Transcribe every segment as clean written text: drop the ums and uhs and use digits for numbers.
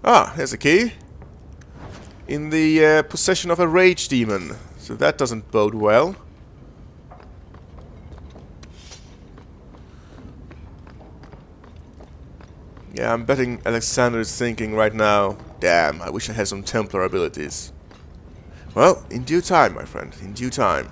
Ah, here's a key. In the possession of a rage demon. So that doesn't bode well. Yeah, I'm betting Alexander is thinking right now, damn, I wish I had some Templar abilities. Well, in due time, my friend, in due time.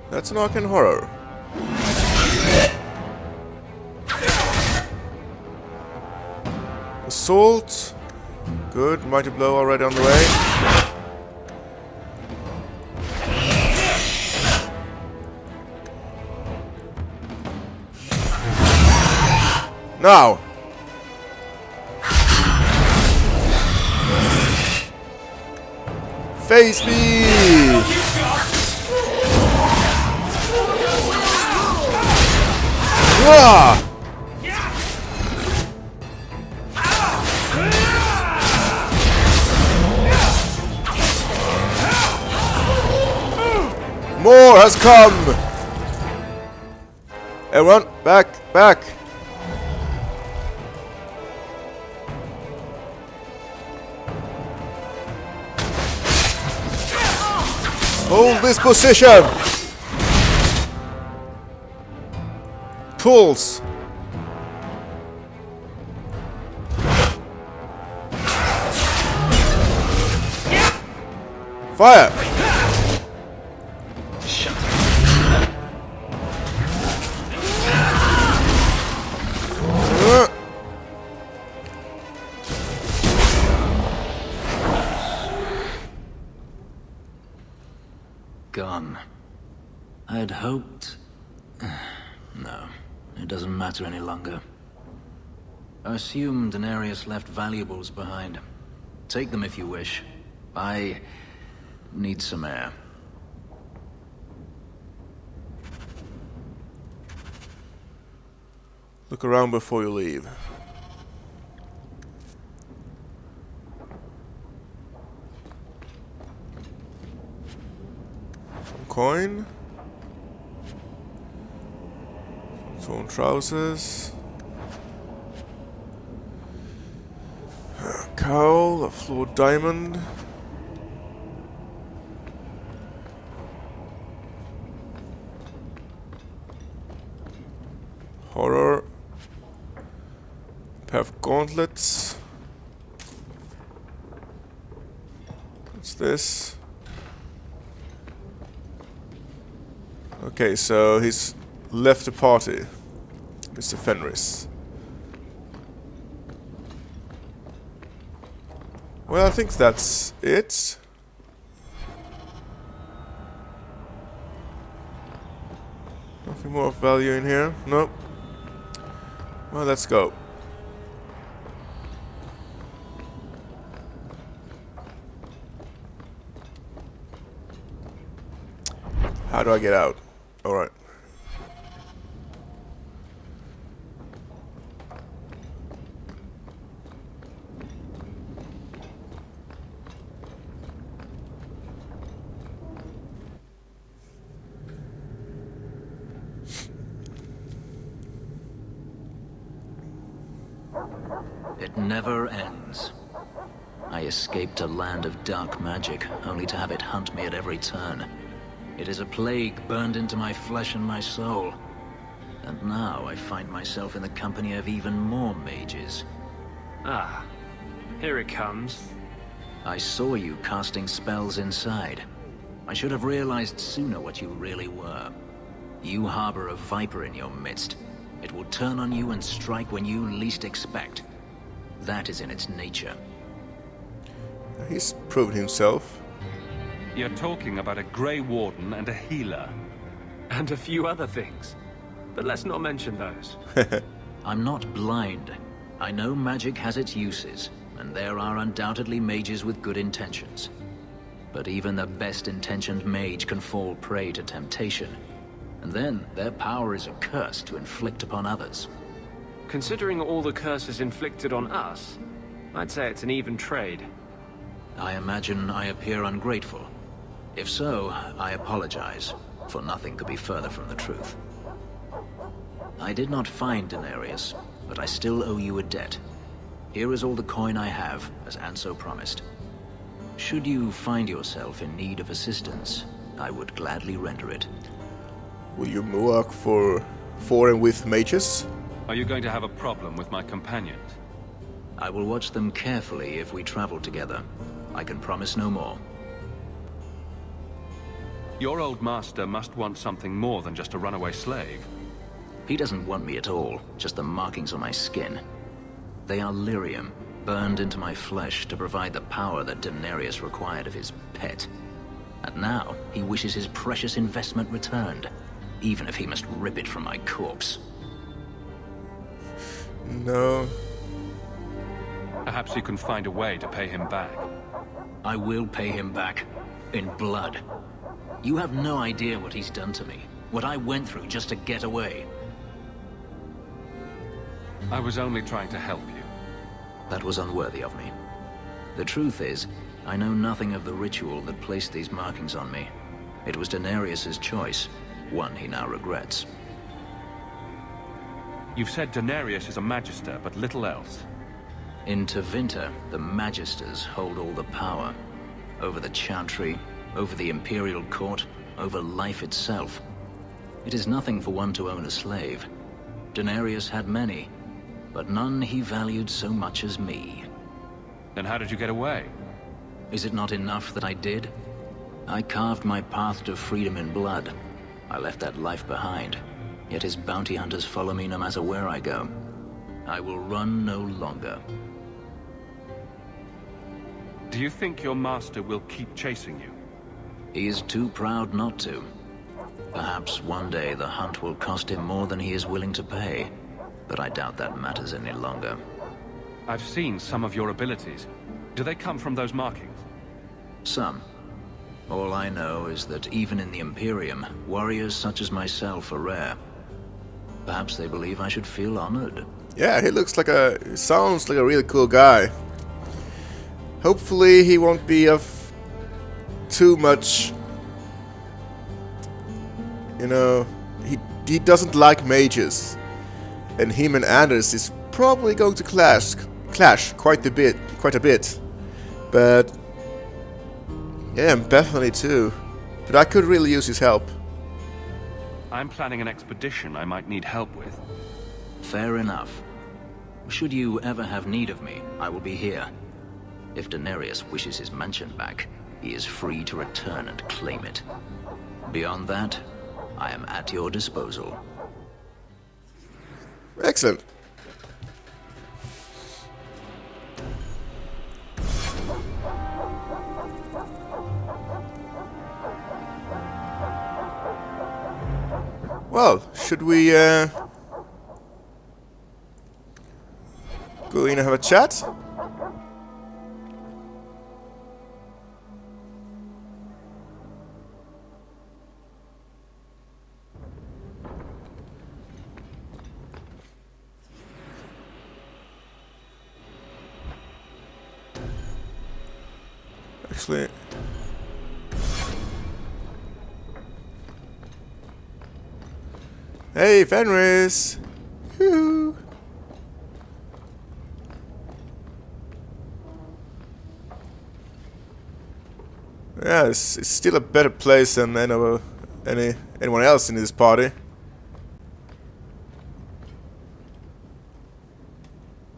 That's an arcane horror. Assault. Good. Mighty blow already on the way. Now. Face me. Ah! More has come! Everyone, back, back! Hold this position! Pulse! Fire! Gone. I had hoped... No, it doesn't matter any longer. I assumed Denarius left valuables behind. Take them if you wish. I need some air. Look around before you leave. Some coin. Some torn trousers. A cowl, a flawed diamond. Horror. Pair of gauntlets. What's this? Okay, so he's left the party, Mr. Fenris. Well, I think that's it. Nothing more of value in here? Nope. Well, let's go. How do I get out? Alright. It never ends. I escaped a land of dark magic, only to have it hunt me at every turn. It is a plague burned into my flesh and my soul. And now I find myself in the company of even more mages. Ah, here it comes. I saw you casting spells inside. I should have realized sooner what you really were. You harbor a viper in your midst. It will turn on you and strike when you least expect. That is in its nature. He's proved himself. You're talking about a Grey Warden and a healer. And a few other things. But let's not mention those. I'm not blind. I know magic has its uses, and there are undoubtedly mages with good intentions. But even the best-intentioned mage can fall prey to temptation. And then their power is a curse to inflict upon others. Considering all the curses inflicted on us, I'd say it's an even trade. I imagine I appear ungrateful. If so, I apologize, for nothing could be further from the truth. I did not find Denarius, but I still owe you a debt. Here is all the coin I have, as Anso promised. Should you find yourself in need of assistance, I would gladly render it. Will you work for and with mages? Are you going to have a problem with my companions? I will watch them carefully if we travel together. I can promise no more. Your old master must want something more than just a runaway slave. He doesn't want me at all, just the markings on my skin. They are lyrium, burned into my flesh to provide the power that Denarius required of his pet. And now, he wishes his precious investment returned, even if he must rip it from my corpse. No. Perhaps you can find a way to pay him back. I will pay him back, in blood. You have no idea what he's done to me, what I went through just to get away. I was only trying to help you. That was unworthy of me. The truth is, I know nothing of the ritual that placed these markings on me. It was Denarius's choice, one he now regrets. You've said Denarius is a magister, but little else. In Tevinter, the Magisters hold all the power. Over the Chantry, over the Imperial Court, over life itself. It is nothing for one to own a slave. Denarius had many, but none he valued so much as me. Then how did you get away? Is it not enough that I did? I carved my path to freedom in blood. I left that life behind, yet his bounty hunters follow me no matter where I go. I will run no longer. Do you think your master will keep chasing you? He is too proud not to. Perhaps one day the hunt will cost him more than he is willing to pay, but I doubt that matters any longer. I've seen some of your abilities. Do they come from those markings? Some. All I know is that even in the Imperium, warriors such as myself are rare. Perhaps they believe I should feel honored. Yeah, he sounds like a really cool guy. Hopefully he won't be of too much, you know, he doesn't like mages. And him and Anders is probably going to clash quite a bit. But yeah, Bethany too. But I could really use his help. I'm planning an expedition I might need help with. Fair enough. Should you ever have need of me, I will be here. If Denarius wishes his mansion back, he is free to return and claim it. Beyond that, I am at your disposal. Excellent. Well, should we go in and have a chat? Actually, hey, Fenris! Yoo-hoo. Yeah, it's still a better place than anyone else in this party.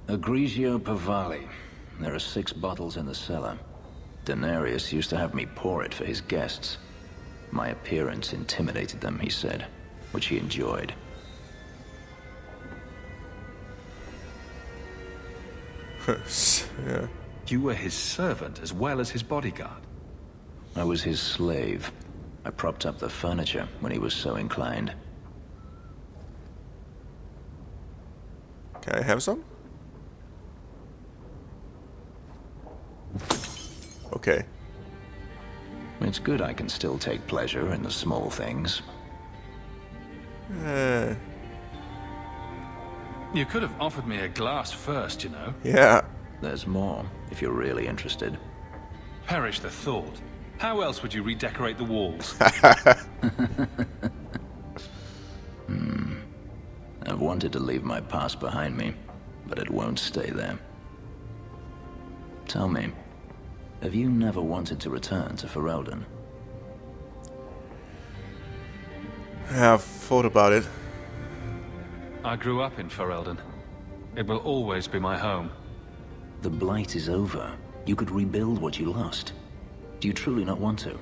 Egregio Pavali. There are 6 bottles in the cellar. Denarius used to have me pour it for his guests. My appearance intimidated them, he said, which he enjoyed. Yeah. You were his servant as well as his bodyguard. I was his slave. I propped up the furniture when he was so inclined. Can I have some? Okay. It's good I can still take pleasure in the small things. You could have offered me a glass first, you know. Yeah. There's more, if you're really interested. Perish the thought. How else would you redecorate the walls? I've wanted to leave my past behind me, but it won't stay there. Tell me, have you never wanted to return to Ferelden? I've thought about it. I grew up in Ferelden. It will always be my home. The Blight is over. You could rebuild what you lost. Do you truly not want to?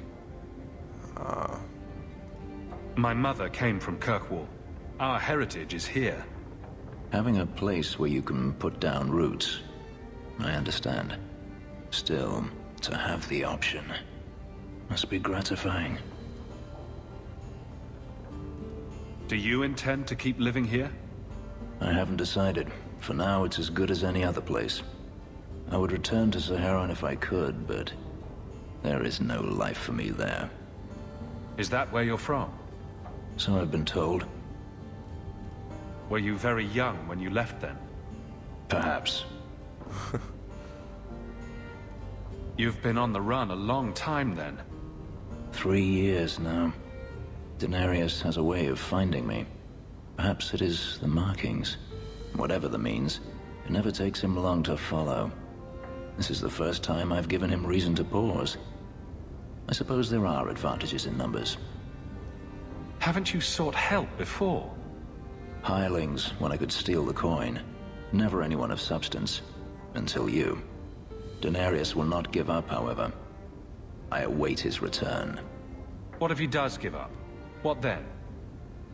My mother came from Kirkwall. Our heritage is here. Having a place where you can put down roots, I understand. Still, to have the option must be gratifying. Do you intend to keep living here? I haven't decided. For now, it's as good as any other place. I would return to Saharan if I could, but there is no life for me there. Is that where you're from? So I've been told. Were you very young when you left then? Perhaps. You've been on the run a long time then. 3 years now. Denarius has a way of finding me. Perhaps it is the markings. Whatever the means, it never takes him long to follow. This is the first time I've given him reason to pause. I suppose there are advantages in numbers. Haven't you sought help before? Hirelings, when I could steal the coin. Never anyone of substance. Until you. Denarius will not give up, however. I await his return. What if he does give up? What then?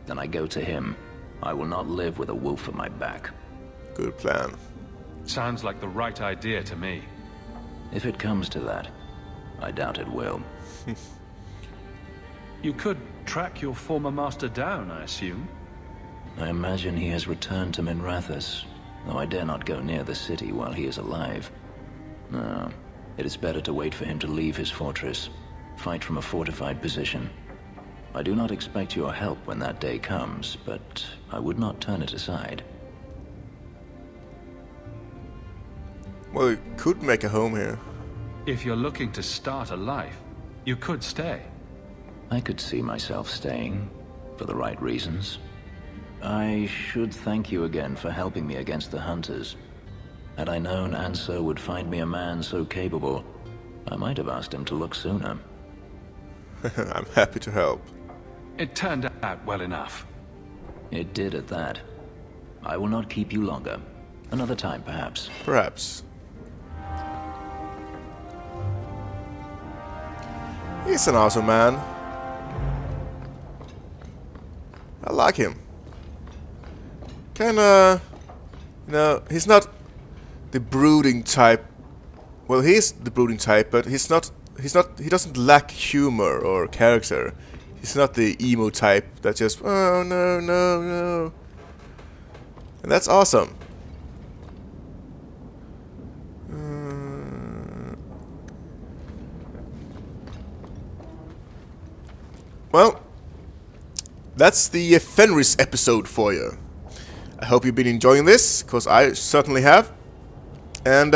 Then I go to him. I will not live with a wolf at my back. Good plan. Sounds like the right idea to me. If it comes to that, I doubt it will. You could track your former master down, I assume. I imagine he has returned to Minrathous, though I dare not go near the city while he is alive. No, it is better to wait for him to leave his fortress, fight from a fortified position. I do not expect your help when that day comes, but I would not turn it aside. Well, we could make a home here. If you're looking to start a life, you could stay. I could see myself staying, for the right reasons. I should thank you again for helping me against the hunters. Had I known Anso would find me a man so capable, I might have asked him to look sooner. I'm happy to help. It turned out well enough. It did at that. I will not keep you longer. Another time, perhaps. Perhaps. He's an awesome man. I like him. Kinda... You know, he's not the brooding type. Well, he is the brooding type, but he doesn't lack humor or character. He's not the emo type that just, oh no, no, no. And that's awesome. Well, that's the Fenris episode for you. I hope you've been enjoying this, because I certainly have. And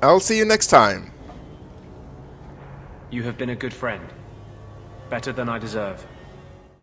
I'll see you next time. You have been a good friend. Better than I deserve.